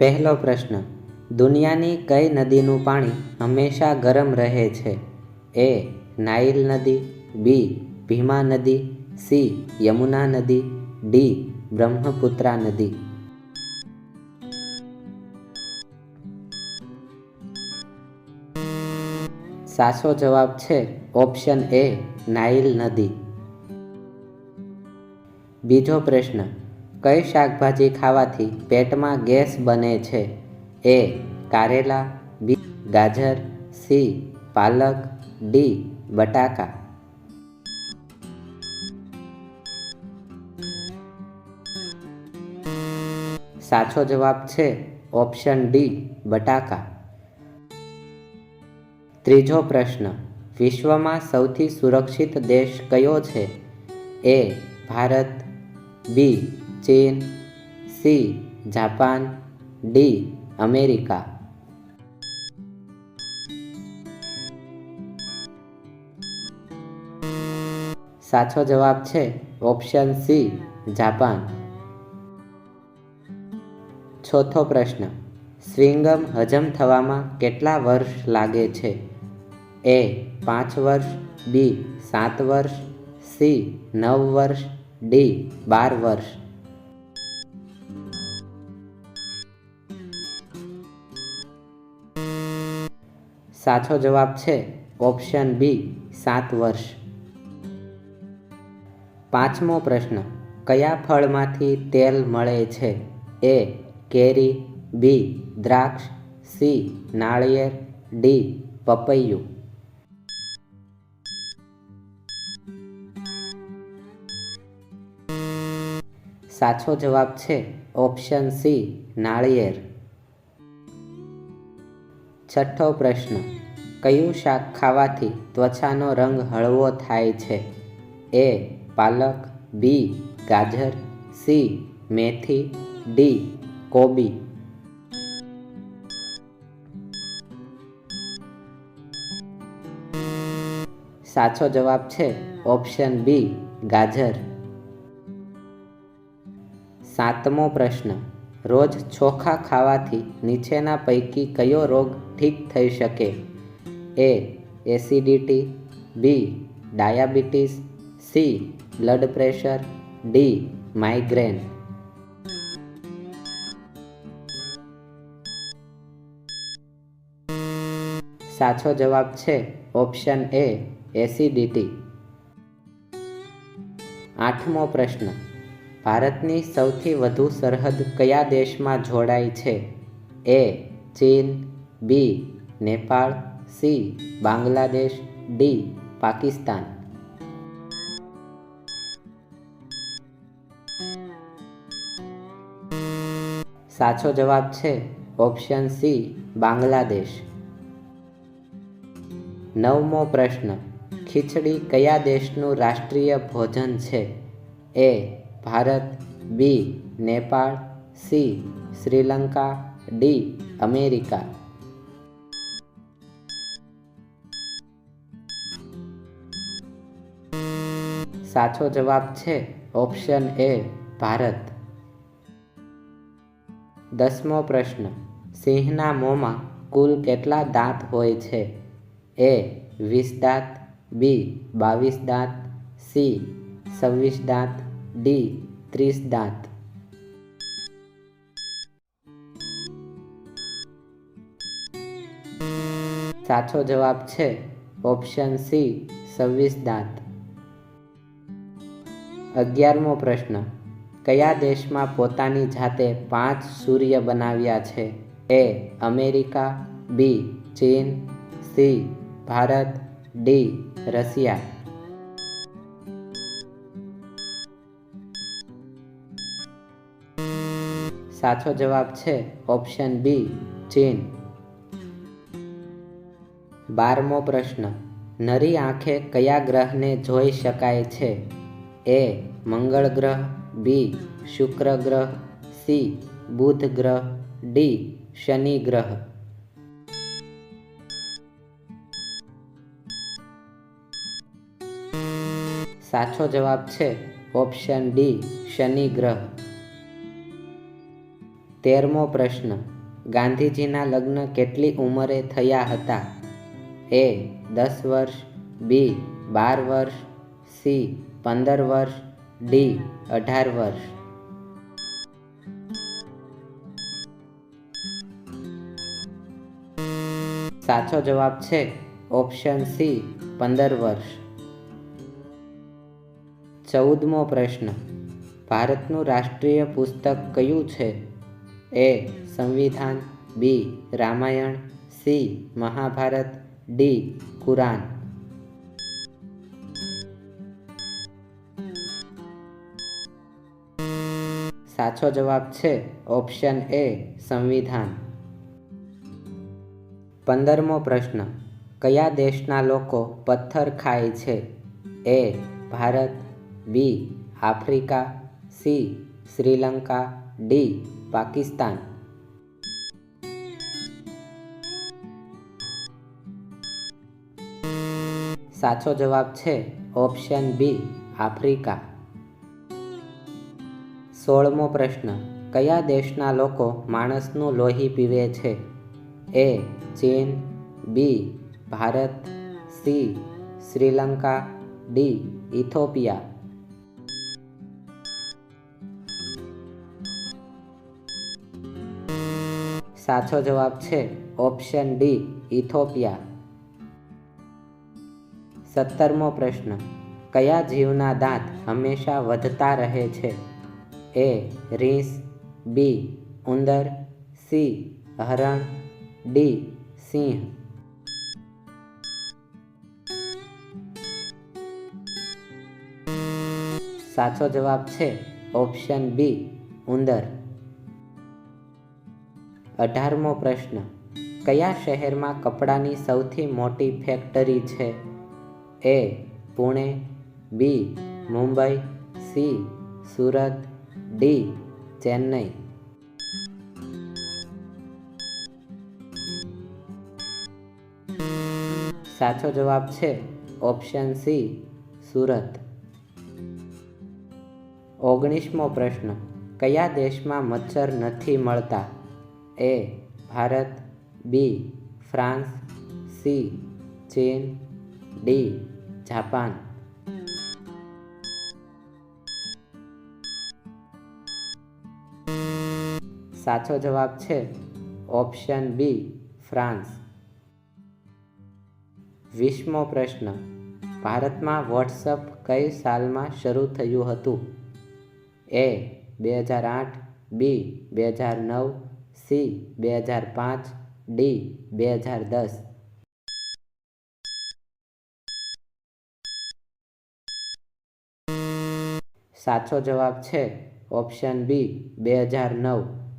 પહેલો પ્રશ્ન, દુનિયાની કઈ નદીનું પાણી હંમેશા ગરમ રહે છે? એ. નાઇલ નદી, બી. ભીમા નદી, સી. યમુના નદી, ડી. બ્રહ્મપુત્રા નદી. સાચો જવાબ છે ઓપ્શન એ, નાઇલ નદી. બીજો પ્રશ્ન, કઈ શાકભાજી ખાવાથી પેટમાં ગેસ બને છે? એ. કારેલા, બી. ગાજર, સી. પાલક, ડી. બટાકા. સાચો જવાબ છે ઓપ્શન ડી, બટાકા. ત્રીજો પ્રશ્ન, વિશ્વમાં સૌથી સુરક્ષિત દેશ કયો છે? એ. ભારત, બી. ચીન, સી. Japan, D. અમેરિકા. સાચો જવાબ છે ઓપ્શન સી, જાપાન. ચોથો પ્રશ્ન, સ્વિંગમ હજમ થવામાં કેટલા વર્ષ લાગે છે? એ. 5 વર્ષ, બી. 7 વર્ષ, સી. 9 વર્ષ, ડી. 12 વર્ષ. સાચો જવાબ છે ઓપ્શન બી, 7 વર્ષ. પાંચમો પ્રશ્ન, કયા ફળમાંથી તેલ મળે છે? એ. કેરી, બી. દ્રાક્ષ, સી. નાળિયેર, ડી. પપૈયું. સાચો જવાબ છે ઓપ્શન સી, નાળિયેર. છઠ્ઠો પ્રશ્ન, કયું શાક ખાવાથી ત્વચાનો રંગ હળવો થાય છે? એ. પાલક, બી. ગાજર, સી. મેથી, ડી. કોબી. સાચો જવાબ છે ઓપ્શન બી, ગાજર. સાતમો પ્રશ્ન, રોજ ચોખા ખાવાથી નીચેના પૈકી કયો રોગ ઠીક થઈ શકે? A. Acidity, B. Diabetes, C. Blood pressure, D. Migraine. સાચો જવાબ છે ઓપ્શન એ, એસિડિટી. આઠમો પ્રશ્ન, ભારતની સૌથી વધુ સરહદ કયા દેશમાં જોડાય છે? એ. ચીન, બી. નેપાળ, સી. બાંગ્લાદેશ, ડી. પાકિસ્તાન. સાચો જવાબ છે ઓપ્શન સી, બાંગ્લાદેશ. નવમો પ્રશ્ન, ખીચડી કયા દેશનું રાષ્ટ્રીય ભોજન છે? A. Bharat, B. Nepal, C. Sri Lanka, D. America. સાચો જવાબ છે ઓપ્શન એ, ભારત. દસમો પ્રશ્ન, સિંહના મોંમાં કુલ કેટલા દાંત હોય છે? એ. 20 દાંત, બી. 22 દાંત, સી. 26 દાંત, ડી. 30 દાંત. સાચો જવાબ છે ઓપ્શન સી, 26 દાંત. 11મો પ્રશ્ન, કયા દેશમાં પોતાની જાતે 5 સૂર્ય બનાવ્યા છે? એ. અમેરિકા, બી. ચીન, સી. ભારત, ડી. રશિયા. સાચો જવાબ છે ઓપ્શન બી, ચીન. 12મો પ્રશ્ન, નરી આંખે કયા ગ્રહને જોઈ શકાય છે? એ. મંગળ ગ્રહ, બી. શુક્ર ગ્રહ, સી. બુધ ગ્રહ, ડી. શનિ ગ્રહ. સાચો જવાબ છે ઓપ્શન ડી, શનિ ગ્રહ. 13મો પ્રશ્ન. ગાંધીજીના લગ્ન કેટલી ઉંમરે થયા હતા? એ 10 વર્ષ, બી 12 વર્ષ, સી 15 વર્ષ, ડી 18 વર્ષ. સાચો જવાબ છે ઓપ્શન સી 15 વર્ષ. 14મો પ્રશ્ન. ભારતનું રાષ્ટ્રીય પુસ્તક કયું છે? એ સંવિધાન, બી રામાયણ, સી મહાભારત, ડી કુરાન. સાચો જવાબ છે ઓપ્શન એ સંવિધાન. 15મો પ્રશ્ન. કયા દેશના લોકો પથ્થર ખાય છે? A Bharat, B Africa, C Sri Lanka, D Pakistan. સાચો જવાબ છે ઓપ્શન બી આફ્રિકા. 16મો પ્રશ્ન. કયા દેશના લોકો માણસનું લોહી પીવે છે? એ ચીન, B Bharat, C Sri Lanka, D Ethiopia. સાચો જવાબ છે ઓપ્શન ડી ઇથોપિયા. 17મો પ્રશ્ન. કયા જીવના દાંત હંમેશા વધતા રહે છે? એ રીંછ, બી ઉંદર, સી હરણ, ડી સિંહ. સાચો જવાબ છે ઓપ્શન બી ઉંદર. 18મો પ્રશ્ન. કયા શહેરમાં કપડાની સૌથી મોટી ફેક્ટરી છે? એ પુણે, બી મુંબઈ, સી સુરત, ડી ચેન્નઈ. સાચો જવાબ છે ઓપ્શન સી સુરત. 19મો પ્રશ્ન. કયા દેશમાં મચ્છર નથી મળતા? એ ભારત, બી ફ્રાન્સ, સી ચીન, ડી જાપાન. સાચો જવાબ છે ઓપ્શન બી ફ્રાન્સ. 20મો પ્રશ્ન. ભારતમાં વોટ્સઅપ કઈ સાલમાં શરૂ થયું હતું? એ 2008, બી 2009, સી 2005, ડી 2010. સાચો જવાબ છે ઓપ્શન બી 2009.